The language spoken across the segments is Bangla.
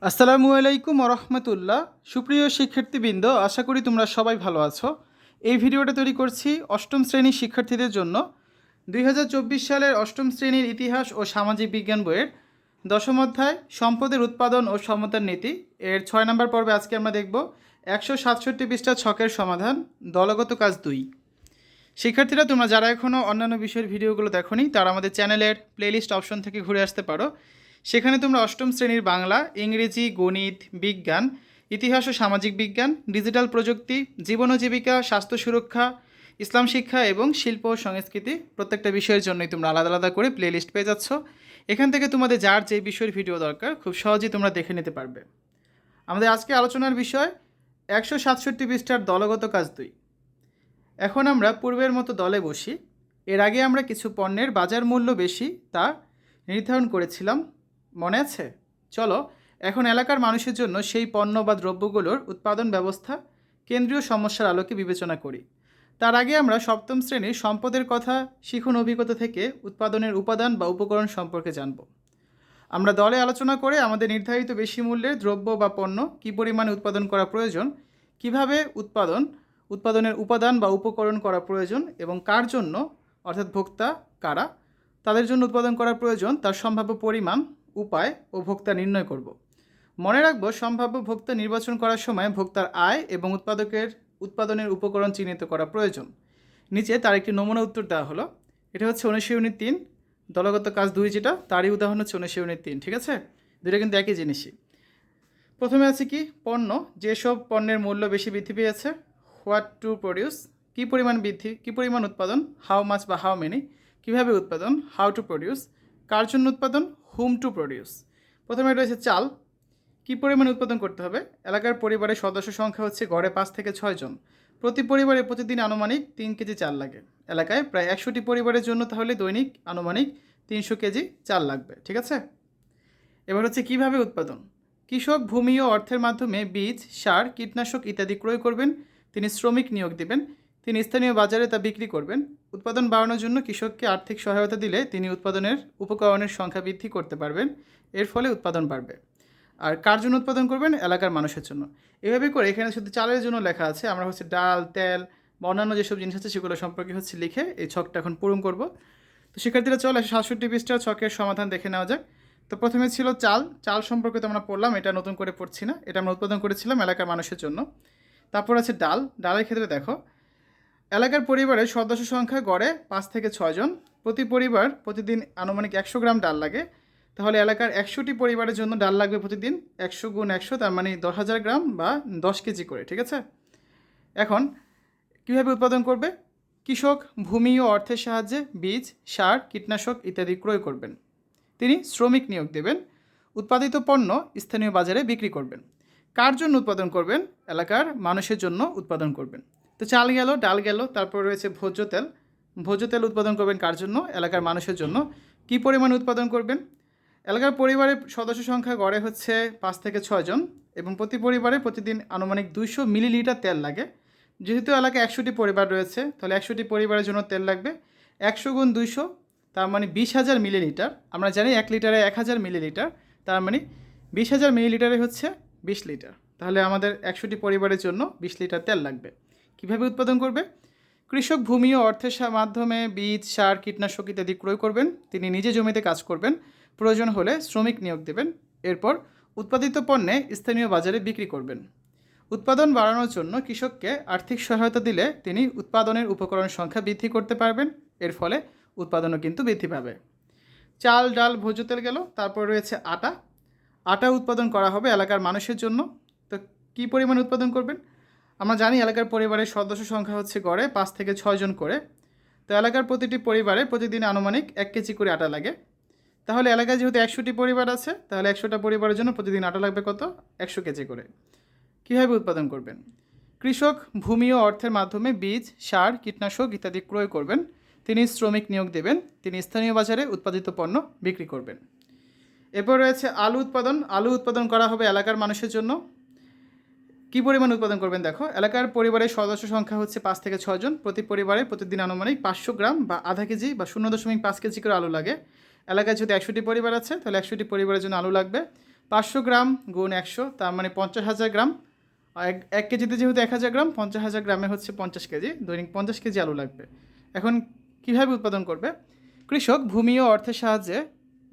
আসসালামু আলাইকুম রহমতুল্লাহ। সুপ্রিয় শিক্ষার্থীবৃন্দ, আশা করি তোমরা সবাই ভালো আছো। এই ভিডিওটা তৈরি করছি অষ্টম শ্রেণীর শিক্ষার্থীদের জন্য। 2024 সালের অষ্টম শ্রেণীর ইতিহাস ও সামাজিক বিজ্ঞান বইয়ের দশম অধ্যায় সম্পদের উৎপাদন ও সমতার নীতি এর 6 নম্বর পর্বে আজকে আমরা দেখব 167 পৃষ্ঠা ছকের সমাধান, দলগত কাজ 2। শিক্ষার্থীরা, তোমরা যারা এখনও অন্যান্য বিষয়ের ভিডিওগুলো দেখোনি তারা আমাদের চ্যানেলের প্লেলিস্ট অপশন থেকে ঘুরে আসতে পারো। সেখানে তোমরা অষ্টম শ্রেণীর বাংলা, ইংরেজি, গণিত, বিজ্ঞান, ইতিহাস ও সামাজিক বিজ্ঞান, ডিজিটাল প্রযুক্তি, জীবন ও জীবিকা, স্বাস্থ্য সুরক্ষা, ইসলাম শিক্ষা এবং শিল্প ও সংস্কৃতি প্রত্যেকটা বিষয়ের জন্যই তোমরা আলাদা আলাদা করে প্লেলিস্ট পেয়ে যাচ্ছ। এখান থেকে তোমাদের যার যে বিষয়ের ভিডিও দরকার খুব সহজেই তোমরা দেখে নিতে পারবে। আমাদের আজকে আলোচনার বিষয় 167 পৃষ্ঠার দলগত কাজ 2। এখন আমরা পূর্বের মতো দলে বসি। এর আগে আমরা কিছু পণ্যের বাজার মূল্য বেশি তা নির্ধারণ করেছিলাম, মনে আছে? চলো এখন এলাকার মানুষের জন্য সেই পণ্য বা দ্রব্যগুলোর উৎপাদন ব্যবস্থা কেন্দ্রীয় সমস্যার আলোকে বিবেচনা করি। তার আগে আমরা সপ্তম শ্রেণীর সম্পদের কথা শিখন অভিজ্ঞতা থেকে উৎপাদনের উপাদান বা উপকরণ সম্পর্কে জানব। আমরা দলে আলোচনা করে আমাদের নির্ধারিত বেশি মূল্যের দ্রব্য বা পণ্য কী পরিমাণে উৎপাদন করা প্রয়োজন, কিভাবে উৎপাদনের উপাদান বা উপকরণ করা প্রয়োজন এবং কার জন্য, অর্থাৎ ভোক্তা কারা, তাদের জন্য উৎপাদন করা প্রয়োজন তার সম্ভাব্য পরিমাণ, উপায় ও ভোক্তা নির্ণয় করব। মনে রাখবো, সম্ভাব্য ভোক্তা নির্বাচন করার সময় ভোক্তার আয় এবং উৎপাদনের উপকরণ চিহ্নিত করা প্রয়োজন। নিচে তার একটি নমুনা উত্তর দেওয়া হলো। এটা হচ্ছে 19 ইউনিট 3 দলগত কাজ 2, যেটা তারই উদাহরণ হচ্ছে 19 ইউনিট 3। ঠিক আছে, দুটো কিন্তু একই জিনিসই। প্রথমে আছে কি, পণ্য, যেসব পণ্যের মূল্য বেশি বৃদ্ধি পেয়েছে। হোয়াট টু প্রডিউস, কী পরিমাণ বৃদ্ধি, কী পরিমাণ উৎপাদন। হাউ মাচ বা হাউ মেনি, কীভাবে উৎপাদন। হাউ টু প্রডিউস, কার জন্য উৎপাদন। হুম টু প্রডিউস। প্রথমে রয়েছে চাল, কী পরিমাণ উৎপাদন করতে হবে। এলাকার পরিবারের সদস্য সংখ্যা হচ্ছে গড়ে 5 থেকে 6 জন। প্রতি পরিবারে প্রতিদিন আনুমানিক 3 কেজি চাল লাগে। এলাকায় প্রায় 100টি পরিবারের জন্য তাহলে দৈনিক আনুমানিক 300 কেজি চাল লাগবে। ঠিক আছে, এবার হচ্ছে কিভাবে উৎপাদন। কৃষক ভূমি ও অর্থের মাধ্যমে বীজ, সার, কীটনাশক ইত্যাদি ক্রয় করবেন। তিনি শ্রমিক নিয়োগ দেবেন। তিনি স্থানীয় বাজারে তা বিক্রি করবেন। উৎপাদন বাড়ানোর জন্য কৃষককে আর্থিক সহায়তা দিলে তিনি উৎপাদনের উপকরণের সংখ্যা বৃদ্ধি করতে পারবেন। এর ফলে উৎপাদন বাড়বে। আর কার জন্য উৎপাদন করবেন? এলাকার মানুষের জন্য। এভাবে করে এখানে শুধু চালের জন্য লেখা আছে, আমরা হচ্ছে ডাল, তেল বা অন্যান্য যেসব জিনিস আছে সেগুলো সম্পর্কে হচ্ছে লিখে এই ছকটা এখন পূরণ করব। তো শিক্ষার্থীরা, চল 167 পৃষ্ঠা ছকের সমাধান দেখে নেওয়া যাক। তো প্রথমে ছিল চাল। চাল সম্পর্কে তো আমরা পড়লাম, এটা নতুন করে পড়ছি না, এটা আমরা উৎপাদন করেছিলাম এলাকার মানুষের জন্য। তারপর আছে ডাল। ডালের ক্ষেত্রে দেখো, এলাকার পরিবারের সদস্য সংখ্যা গড়ে 5 থেকে 6 জন। প্রতি পরিবার প্রতিদিন আনুমানিক 100 গ্রাম ডাল লাগে। তাহলে এলাকার 100টি পরিবারের জন্য ডাল লাগবে প্রতিদিন 100 গুণ 100, তার মানে 10,000 গ্রাম বা 10 কেজি করে। ঠিক আছে, এখন কীভাবে উৎপাদন করবে? কৃষক ভূমি ও অর্থের সাহায্যে বীজ, সার, কীটনাশক ইত্যাদি ক্রয় করবেন। তিনি শ্রমিক নিয়োগ দেবেন। উৎপাদিত পণ্য স্থানীয় বাজারে বিক্রি করবেন। কার জন্য উৎপাদন করবেন? এলাকার মানুষের জন্য উৎপাদন করবেন। তো চাল গেল, ডাল গেল, তারপর রয়েছে ভোজ্য তেল। ভোজ্য তেল উৎপাদন করবেন কার জন্য? এলাকার মানুষের জন্য। কী পরিমাণে উৎপাদন করবেন? এলাকার পরিবারের সদস্য সংখ্যা গড়ে হচ্ছে 5 থেকে 6 জন এবং প্রতি পরিবারে প্রতিদিন আনুমানিক 200 মিলিলিটার তেল লাগে। যেহেতু এলাকায় 100টি পরিবার রয়েছে, তাহলে 100টি পরিবারের জন্য তেল লাগবে 100 গুণ 200, তার মানে 20,000 মিলিলিটার। আমরা জানি 1 লিটারে 1000 মিলিলিটার, তার মানে 20,000 মিলিলিটারে হচ্ছে 20 লিটার। তাহলে আমাদের 100টি পরিবারের জন্য 20 লিটার তেল লাগবে। কিভাবে উৎপাদন করবে? কৃষক ভূমি ও অর্থের মাধ্যমে বীজ, সার, কীটনাশক ইত্যাদি ক্রয় করবেন। তিনি নিজে জমিতে কাজ করবেন। প্রয়োজন হলে শ্রমিক নিয়োগ দেবেন। এরপর উৎপাদিত পণ্যে স্থানীয় বাজারে বিক্রি করবেন। উৎপাদন বাড়ানোর জন্য কৃষককে আর্থিক সহায়তা দিলে তিনি উৎপাদনের উপকরণ সংখ্যা বৃদ্ধি করতে পারবেন। এর ফলে উৎপাদনও কিন্তু বৃদ্ধি পাবে। চাল, ডাল, ভোজ্য তেল গেল। তারপর রয়েছে আটা। আটা উৎপাদন করা হবে এলাকার মানুষের জন্য। তো কী পরিমাণ উৎপাদন করবেন? আমরা জানি এলাকার পরিবারের সদস্য সংখ্যা হচ্ছে গড়ে 5 থেকে 6 জন করে। তো এলাকার প্রতিটি পরিবারে প্রতিদিন আনুমানিক 1 কেজি করে আটা লাগে। তাহলে এলাকায় যেহেতু 100টি পরিবার আছে, তাহলে 100টা পরিবারের জন্য প্রতিদিন আটা লাগবে কত? 100 কেজি করে। কীভাবে উৎপাদন করবেন? কৃষক ভূমি ও অর্থের মাধ্যমে বীজ, সার, কীটনাশক ইত্যাদি ক্রয় করবেন। তিনি শ্রমিক নিয়োগ দেবেন। তিনি স্থানীয় বাজারে উৎপাদিত পণ্য বিক্রি করবেন। এরপর রয়েছে আলু উৎপাদন। আলু উৎপাদন করা হবে এলাকার মানুষের জন্য। কী পরিমাণ উৎপাদন করবেন? দেখো, এলাকার পরিবারের সদস্য সংখ্যা হচ্ছে 5 থেকে 6 জন। প্রতি পরিবারে প্রতিদিন আনুমানিক 500 গ্রাম বা আধা কেজি বা 0.5 কেজি করে আলু লাগে। এলাকায় যদি 100টি পরিবার আছে, তাহলে 100টি পরিবারের জন্য আলু লাগবে 500 গ্রাম গুণ 100, তার মানে 50,000 গ্রাম। এক কেজিতে যেহেতু 1000 গ্রাম, 50,000 গ্রামে হচ্ছে 50 কেজি। দৈনিক 50 কেজি আলু লাগবে। এখন কীভাবে উৎপাদন করবে? কৃষক ভূমি ও অর্থের সাহায্যে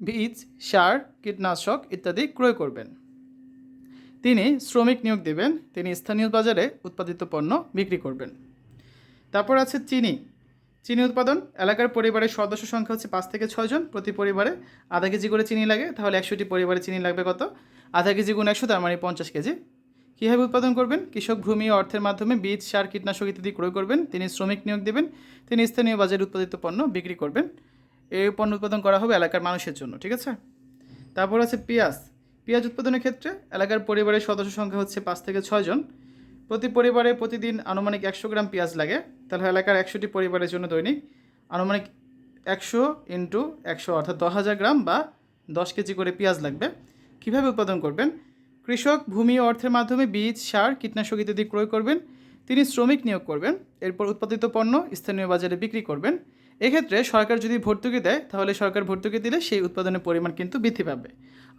বীজ, সার, কীটনাশক ইত্যাদি ক্রয় করবেন। তিনি শ্রমিক নিয়োগ দেবেন। তিনি স্থানীয় বাজারে উৎপাদিত পণ্য বিক্রি করবেন। তারপর আছে চিনি। চিনি উৎপাদন এলাকার পরিবারের সদস্য সংখ্যা হচ্ছে 5 থেকে 6 জন। প্রতি পরিবারে আধা কেজি করে চিনি লাগে। তাহলে 100টি পরিবারে চিনি লাগবে কত? আধা কেজি গুণ 100, তার মানে 50 কেজি। কীভাবে উৎপাদন করবেন? কৃষক ভূমি ও অর্থের মাধ্যমে বীজ, সার, কীটনাশক ইত্যাদি ক্রয় করবেন। তিনি শ্রমিক নিয়োগ দেবেন। তিনি স্থানীয় বাজারে উৎপাদিত পণ্য বিক্রি করবেন। এই পণ্য উৎপাদন করা হবে এলাকার মানুষের জন্য, ঠিক আছে? তারপর আছে পেঁয়াজ। পেঁয়াজ উৎপাদনের ক্ষেত্রে এলাকার পরিবারের সদস্য সংখ্যা হচ্ছে 5 থেকে 6 জন। প্রতি পরিবারে প্রতিদিন আনুমানিক 100 গ্রাম পেঁয়াজ লাগে। তাহলে এলাকার 100টি পরিবারের জন্য দৈনিক আনুমানিক 100 ইন্টু 100 অর্থাৎ 10,000 গ্রাম বা 10 কেজি করে পেঁয়াজ লাগবে। কীভাবে উৎপাদন করবেন? কৃষক ভূমি ও অর্থের মাধ্যমে বীজ, সার, কীটনাশক ইত্যাদি ক্রয় করবেন। তিনি শ্রমিক নিয়োগ করবেন। এরপর উৎপাদিত পণ্য স্থানীয় বাজারে বিক্রি করবেন। এক্ষেত্রে সরকার যদি ভর্তুকি দেয়, তাহলে সরকার ভর্তুকি দিলে সেই উৎপাদনের পরিমাণ কিন্তু বৃদ্ধি পাবে।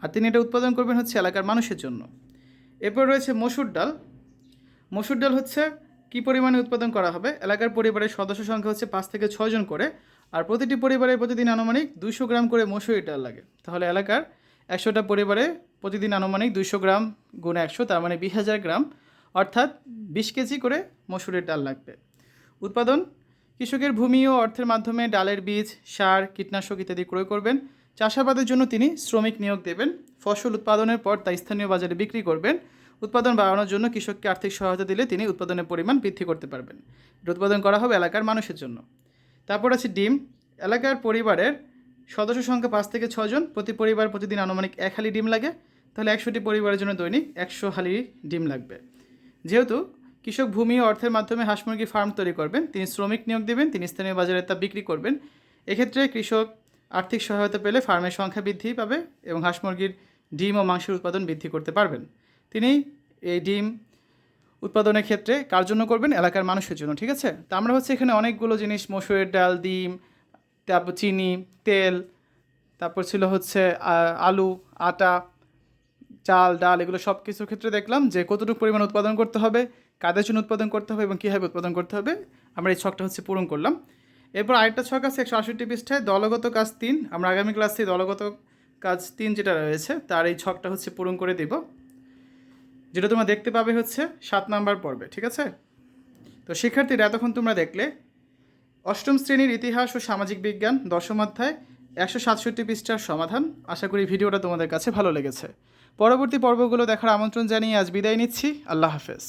আর তিনি এটা উৎপাদন করবেন হচ্ছে এলাকার মানুষের জন্য। এরপর রয়েছে মসুর ডাল। মসুর ডাল হচ্ছে কী পরিমাণে উৎপাদন করা হবে? এলাকার পরিবারের সদস্য সংখ্যা হচ্ছে 5 থেকে 6 জন করে। আর প্রতিটি পরিবারে প্রতিদিন আনুমানিক 200 গ্রাম করে মসুরি ডাল লাগে। তাহলে এলাকার 100টা পরিবারে প্রতিদিন আনুমানিক 200 গ্রাম গুণ 100, তার মানে 20,000 গ্রাম অর্থাৎ 20 কেজি করে মসুরের ডাল লাগবে। উৎপাদন কৃষকের ভূমি ও অর্থের মাধ্যমে ডালের বীজ, সার, কীটনাশক ইত্যাদি ক্রয় করবেন। চাষাবাদের জন্য তিনি শ্রমিক নিয়োগ দেবেন। ফসল উৎপাদনের পর তা স্থানীয় বাজারে বিক্রি করবেন। উৎপাদন বাড়ানোর জন্য কৃষককে আর্থিক সহায়তা দিলে তিনি উৎপাদনের পরিমাণ বৃদ্ধি করতে পারবেন। এটা উৎপাদন করা হবে এলাকার মানুষের জন্য। তারপর আছে ডিম। এলাকার পরিবারের সদস্য সংখ্যা 5 থেকে 6 জন। প্রতি পরিবার প্রতিদিন আনুমানিক 1 হালি ডিম লাগে। তাহলে 100টি পরিবারের জন্য দৈনিক 100 হালি ডিম লাগবে। যেহেতু কৃষক ভূমি ও অর্থের মাধ্যমে হাঁস মুরগির ফার্ম তৈরি করবেন, তিনি শ্রমিক নিয়োগ দেবেন। তিনি স্থানীয় বাজারে তা বিক্রি করবেন। এক্ষেত্রে কৃষক আর্থিক সহায়তা পেলে ফার্মের সংখ্যা বৃদ্ধি পাবে এবং হাঁস মুরগির ডিম ও মাংসের উৎপাদন বৃদ্ধি করতে পারবেন। তিনি এই ডিম উৎপাদনের ক্ষেত্রে কার জন্য করবেন? এলাকার মানুষের জন্য, ঠিক আছে? তা আমরা হচ্ছে এখানে অনেকগুলো জিনিস, মসুরের ডাল, ডিম, তারপর চিনি, তেল, তারপর ছিল হচ্ছে আলু, আটা, চাল, ডাল, এগুলো সব কিছুর ক্ষেত্রে দেখলাম যে কতটুকু পরিমাণ উৎপাদন করতে হবে, কাদের জন্য উৎপাদন করতে হবে এবং কীভাবে উৎপাদন করতে হবে। আমরা এই ছকটা হচ্ছে পূরণ করলাম। এরপর আরেকটা ছক আছে 168 পৃষ্ঠায়, দলগত কাজ 3। আমরা আগামী ক্লাসে দলগত কাজ 3 যেটা রয়েছে তার এই ছকটা হচ্ছে পূরণ করে দেব, যেটা তোমরা দেখতে পাবে হচ্ছে 7 নাম্বার পর্বে, ঠিক আছে? তো শিক্ষার্থীরা, এতক্ষণ তোমরা দেখলে অষ্টম শ্রেণীর ইতিহাস ও সামাজিক বিজ্ঞান 10ম অধ্যায় 167 পৃষ্ঠার সমাধান। আশা করি ভিডিওটা তোমাদের কাছে ভালো লেগেছে। পরবর্তী পর্বগুলো দেখার আমন্ত্রণ জানিয়ে আজ বিদায় নিচ্ছি। আল্লাহ হাফেজ।